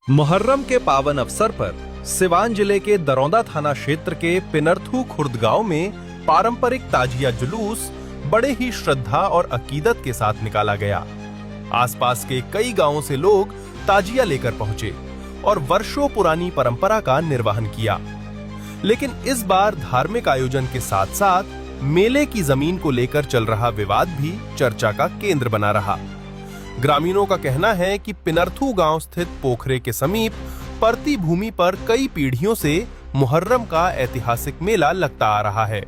मुहर्रम के पावन अवसर पर सिवान जिले के दरौंदा थाना क्षेत्र के पिनरथू खुर्द गांव में पारंपरिक ताजिया जुलूस बड़े ही श्रद्धा और अकीदत के साथ निकाला गया। आसपास के कई गांवों से लोग ताजिया लेकर पहुंचे और वर्षों पुरानी परंपरा का निर्वहन किया। लेकिन इस बार धार्मिक आयोजन के साथ साथ मेले की जमीन को लेकर चल रहा विवाद भी चर्चा का केंद्र बना रहा। ग्रामीणों का कहना है कि पिनरथू गांव स्थित पोखरे के समीप परती भूमि पर कई पीढ़ियों से मुहर्रम का ऐतिहासिक मेला लगता आ रहा है।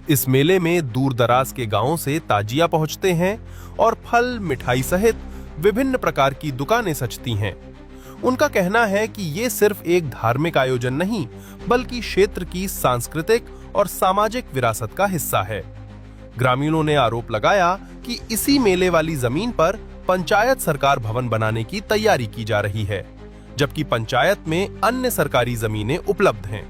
इस मेले में दूर दराज के गांवों से ताजिया पहुंचते हैं और फल, मिठाई सहित विभिन्न प्रकार की दुकानें सजती हैं। उनका कहना है कि ये सिर्फ एक धार्मिक आयोजन नहीं, बल्कि क्षेत्र की सांस्कृतिक और सामाजिक विरासत का हिस्सा है। ग्रामीणों ने आरोप लगाया कि इसी मेले वाली जमीन पर पंचायत सरकार भवन बनाने की तैयारी की जा रही है, जबकि पंचायत में अन्य सरकारी जमीनें उपलब्ध हैं।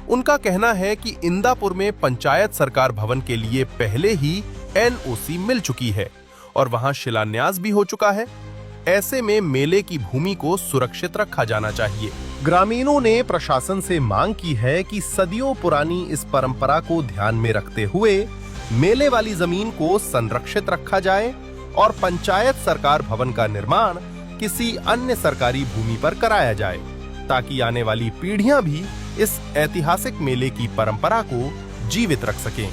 उनका कहना है कि इंदापुर में पंचायत सरकार भवन के लिए पहले ही एनओसी मिल चुकी है और वहां शिलान्यास भी हो चुका है। ऐसे में मेले की भूमि को सुरक्षित रखा जाना चाहिए। ग्रामीणों ने प्रशासन से मांग की है कि सदियों पुरानी इस परंपरा को ध्यान में रखते हुए मेले वाली जमीन को संरक्षित रखा जाए और पंचायत सरकार भवन का निर्माण किसी अन्य सरकारी भूमि पर कराया जाए, ताकि आने वाली पीढ़ियां भी इस ऐतिहासिक मेले की परंपरा को जीवित रख सकें।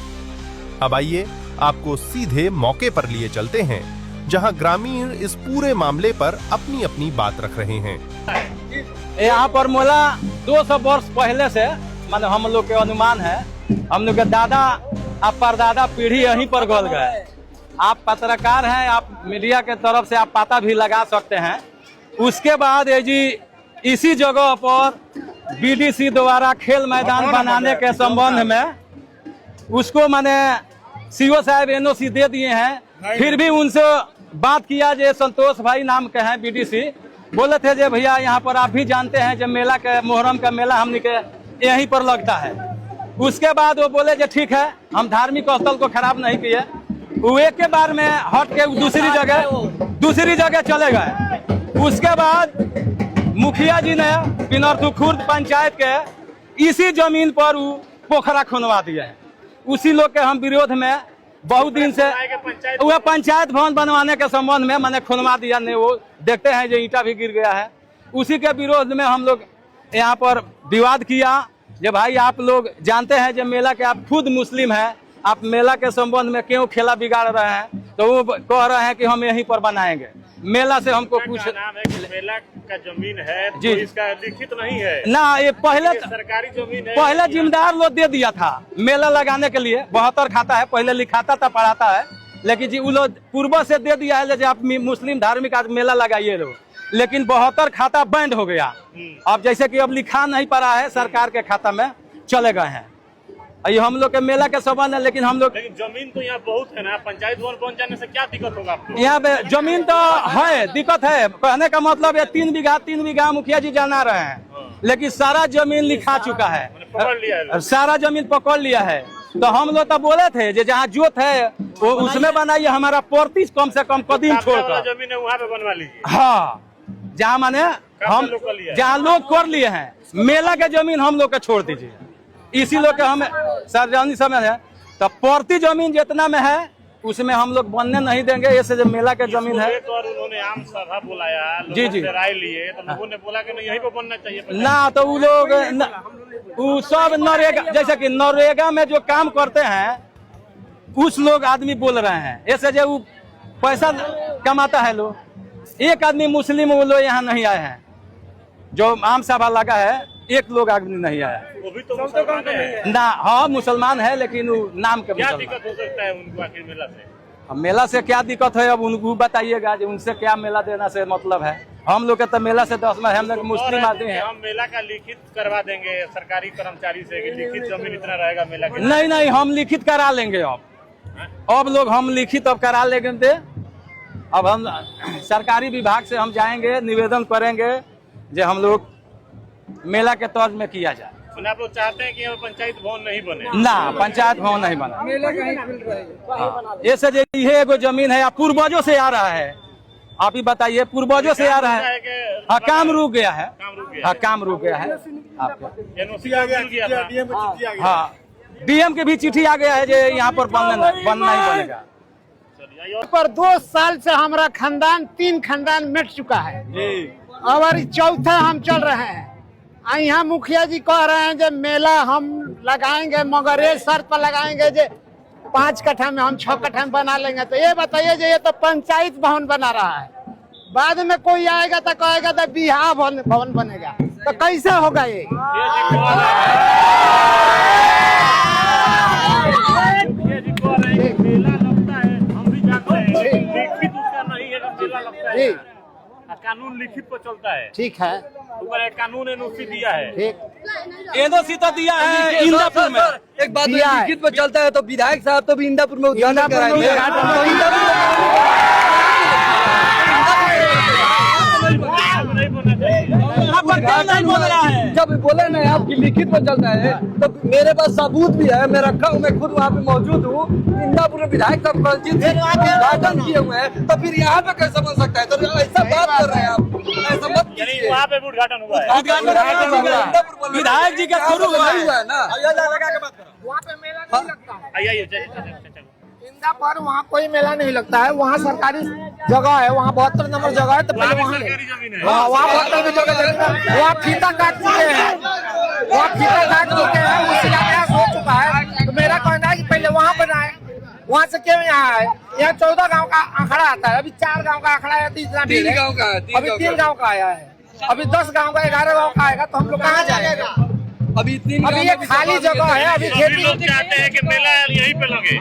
अब आइए आपको सीधे मौके पर लिए चलते हैं, जहां ग्रामीण इस पूरे मामले पर अपनी अपनी बात रख रहे हैं। यहाँ पर मोला 200 वर्ष पहले से मतलब हम लोग के अनुमान है, हम लोग के दादा और परदादा पीढ़ी यहीं पर गल गए। आप पत्रकार हैं, आप मीडिया के तरफ से आप पता भी लगा सकते हैं। उसके बाद ये जी इसी जगह पर बीडीसी द्वारा खेल मैदान बनाने के संबंध में उसको मैंने सीओ साहब एनओसी दे दिए हैं। फिर भी उनसे बात किया, जो संतोष भाई नाम के हैं बीडीसी, बोले थे जे भैया यहाँ पर आप भी जानते हैं जब मेला के मुहर्रम का मेला हमने के यहीं पर लगता है। उसके बाद वो बोले जे ठीक है, हम धार्मिक स्थल को खराब नहीं किए। वो एक के बार में हट के दूसरी जगह चले गए। उसके बाद मुखिया जी ने पिनरथू खुर्द पंचायत के इसी जमीन पर वो पोखरा खुनवा दिए हैं। उसी लोग के हम विरोध में बहुत दिन से वह पंचायत भवन बनवाने के संबंध में मैंने खुनवा दिया ने, वो देखते हैं जो ईंटा भी गिर गया है। उसी के विरोध में हम लोग यहाँ पर विवाद किया। जब भाई आप लोग जानते हैं जब मेला के आप खुद मुस्लिम हैं, आप मेला के संबंध में क्यों खेला बिगाड़ रहे हैं, तो वो कह रहे हैं कि हम यहीं पर बनाएंगे। मेला से हमको कुछ नाम है कि मेला का जमीन है तो इसका लिखित नहीं है ना, ये पहले सरकारी जमीन है। पहले जिम्मेदार लोग दे दिया था मेला लगाने के लिए, 72 खाता है, पहले लिखाता था, पढ़ाता है। लेकिन जी वो लोग पूर्व से दे दिया है, आप मुस्लिम धार्मिक आज मेला लगाइए लोग, लेकिन 72 खाता बैंड हो गया। अब जैसे कि अब लिखा नहीं पड़ा है, सरकार के खाता में चले गए हैं। ये हम लोग के मेला के संबंध है, लेकिन हम लोग जमीन तो यहाँ बहुत है ना, पंचायत भवन पहुँच जाने से क्या दिक्कत होगा आपको? यहाँ पे जमीन तो है, दिक्कत है। कहने का मतलब है 3 बीघा मुखिया जी जाना रहे हैं, लेकिन सारा जमीन लिखा चुका है, पकड़ लिया है, सारा जमीन पकड़ लिया है। तो हम लोग तो बोले थे जो जहाँ जोत है वो उसमें बनाइए, हमारा 35 कम से कम कदीम छोड़कर जमीन है वहाँ पे बनवा लीजिए। हाँ, जहाँ माने हम जहाँ लोग कर लिए हैं, मेला के जमीन हम लोग के छोड़ दीजिए। इसी लोग के हम सार्वजनिक समय है, तो प्रति जमीन जितना में है उसमें हम लोग बनने नहीं देंगे। ऐसे जो मेला के जमीन है, और उन्होंने आम सभा बुलाया, जी जी राय लिए, तो लोगों ने बोला कि नहीं यहीं पे बनना चाहिए ना। तो वो लोग वो सब नरेगा, जैसे कि नरेगा में जो काम करते हैं उस लोग आदमी बोल रहे हैं। ऐसे जो वो पैसा कमाता है लोग, एक आदमी मुस्लिम वो लोग यहाँ नहीं आए हैं। जो आम सभा लगा है एक लोग आदमी नहीं आया, वो भी तो मुसलमान है ना। हाँ मुसलमान है, लेकिन वो नाम के क्या दिक्कत हो सकता है उनको आखिर मेला से? अब मेला से क्या दिक्कत है, अब उनको बताइएगा, उनसे क्या मेला देना से मतलब है। हम लोग के तो मेला से 10 में हम लोग मुस्लिम आदमी हैं। हम मेला का लिखित करवा देंगे सरकारी कर्मचारी से कि लिखित जमीन इतना रहेगा मेला के। नहीं, हम लिखित करा लेंगे। अब लोग हम लिखित अब करा लेंगे। अब हम सरकारी विभाग से हम जाएंगे, निवेदन करेंगे जो हम लोग मेला के तौर में किया जाए। आप लोग चाहते हैं कि यहाँ पंचायत भवन नहीं बने? ना, पंचायत भवन नहीं बना। ऐसे ये एगो जमीन है, पूर्वजों से आ रहा है। आप ही बताइए, पूर्वजों से आ रहा है। हाँ, काम रुक गया है। हाँ, काम रुक गया है। आपके एनओसी आ गया, हाँ, डीएम के भी चिट्ठी आ गया है जो यहाँ पर बनना ही बनेगा। पर 2 साल से हमारा खानदान 3 खानदान मिट चुका है और चौथा हम चल रहे हैं। यहाँ मुखिया जी कह रहे हैं जो मेला हम लगाएंगे मगर ये शर्त पर लगाएंगे जो 5 कट्ठा में हम 6 कट्ठा में बना लेंगे। तो ये बताइए जो ये तो पंचायत भवन बना रहा है, बाद में कोई आएगा तो कहेगा तो बिहार भवन बनेगा, तो कैसे होगा ये? मेला लगता है, हम भी जानते हैं, लिखित उसका नहीं है जब मेला लगता है। कानून लिखित पर चलता है। ठीक है, ऊपर एक कानून एनओसी दिया है। ठीक, एनओसी तो दिया है इंदापुर में। एक बात लिखित पर चलता है तो विधायक साहब तो भी इंदापुर में उद्घाटन कराएंगे। नहीं बोलना चाहिए। जब बोले ना आपकी लिखित पर चलता है तो मेरे पास सबूत भी है, मैं रखा हूँ, मैं खुद वहाँ पे मौजूद हूँ। इंदापुर में विधायक साहब उद्घाटन किए हुए हैं, तो फिर यहाँ पे कैसे बन सकता है? तो ऐसा बात कर रहे हैं आप, ऐसा मत कीजिए। वहाँ पे भी उद्घाटन हुआ है। विधायक जी का शुरू हुआ है ना। वहाँ पे मेला नहीं लगता है। आइए इंदापुर वहाँ कोई मेला नहीं लगता है, वहाँ सरकारी जगह है, वहाँ 72 नंबर जगह है, तो पहले वहाँ सरकारी जमीन है। हाँ, वहाँ 72 जगह वहाँ फीता काट चुके हैं, वहाँ फीता काट चुके हैं, उससे अभ्यास हो चुका है। तो मेरा कहना है कि पहले वहाँ बनाए, वहाँ से क्यों यहाँ आए? यहाँ 14 गांव का आंकड़ा आता है, अभी 4 गांव का आंकड़ा है, तो इतना 3 गाँव का है, अभी 3 गाँव का आया है, अभी 10 गाँव का 11 गाँव का आएगा, तो हम लोग कहाँ जाएगा? अभी अभी ये खाली जगह है, अभी सभी खेती लोग चाहते हैं कि मेला यहीं पे लगे।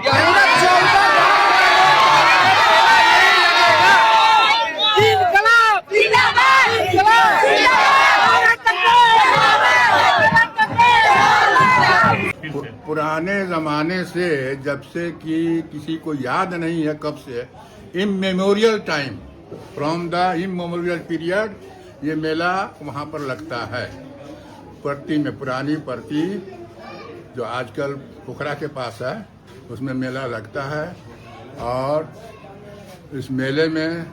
पुराने ज़माने से, जब से कि किसी को याद नहीं है कब से, immemorial time, from the immemorial period ये मेला वहाँ पर लगता है। पर्ती में, पुरानी पर्ती जो आजकल पोखरा के पास है, उसमें मेला लगता है। और इस मेले में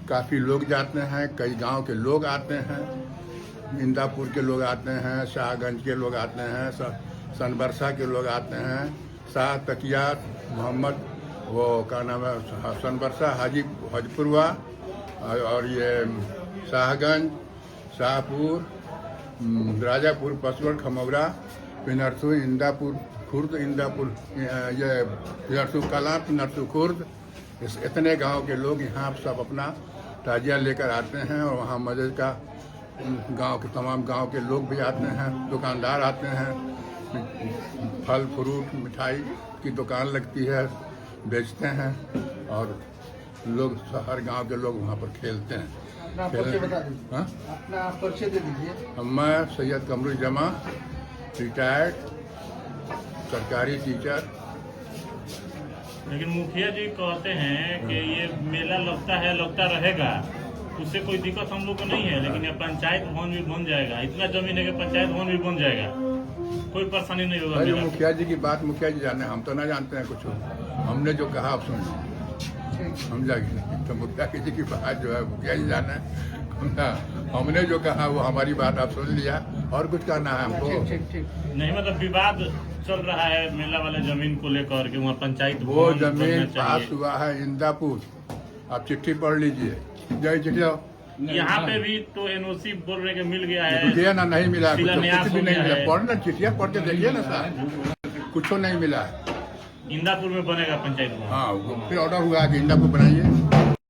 काफ़ी लोग जाते हैं, कई गांव के लोग आते हैं, इंदापुर के लोग आते हैं, शाहगंज के लोग आते हैं, सनबरसा के लोग आते हैं, शाह तकिया मोहम्मद वो का नाम है सनबरसा हाजीपुरवा, और ये शाहगंज, शाहपुर, राजापुर, पसवड़, खमौरा, पिनरसू, इंदापुर खुर्द, इंदापुर ये पिनरसू कला, पिनरसू खुर्द, इतने गांव के लोग यहाँ सब अपना ताजिया लेकर आते हैं। और वहाँ मजे का गांव के तमाम गांव के लोग भी आते हैं, दुकानदार आते हैं, फल फ्रूट मिठाई की दुकान लगती है, बेचते हैं, और लोग हर गांव के लोग वहाँ पर खेलते हैं। अपना परिचय दे दीजिए। मैं सैयद कमरुल जमा, रिटायर्ड सरकारी टीचर। लेकिन मुखिया जी कहते हैं कि ये मेला लगता रहेगा, उससे कोई दिक्कत हम लोग को नहीं है, लेकिन ये पंचायत भवन भी बन जाएगा, इतना जमीन है कि पंचायत भवन भी बन जाएगा, कोई परेशानी नहीं होगा। अरे मुखिया जी की बात मुखिया जी जाने, हम तो ना जानते हैं कुछ। हमने जो कहा आप सुन समझा कि नहीं, तो मुखिया जी की बात जो है मुखिया जी जाने, हमने जो कहा वो हमारी बात आप सुन लिया, और कुछ कहना है हमको? नहीं, मतलब विवाद चल रहा है मेला वाले जमीन को लेकर के, वहाँ पंचायत वो जमीन पास हुआ है इंदापुर, आप चिट्ठी पढ़ लीजिए, जय चिट्ठी। यहाँ पे भी तो एनओसी बोल रहे कि मिल गया है, देखिए ना, नहीं मिला, कुछ शिलान्यास भी हो नहीं गया मिला। है। पढ़ना चिट्ठियाँ पढ़ के देखिए ना साहब, कुछ नहीं मिला है। इंदापुर में बनेगा पंचायत भवन। हाँ, फिर ऑर्डर हुआ कि इंदापुर बनाइए।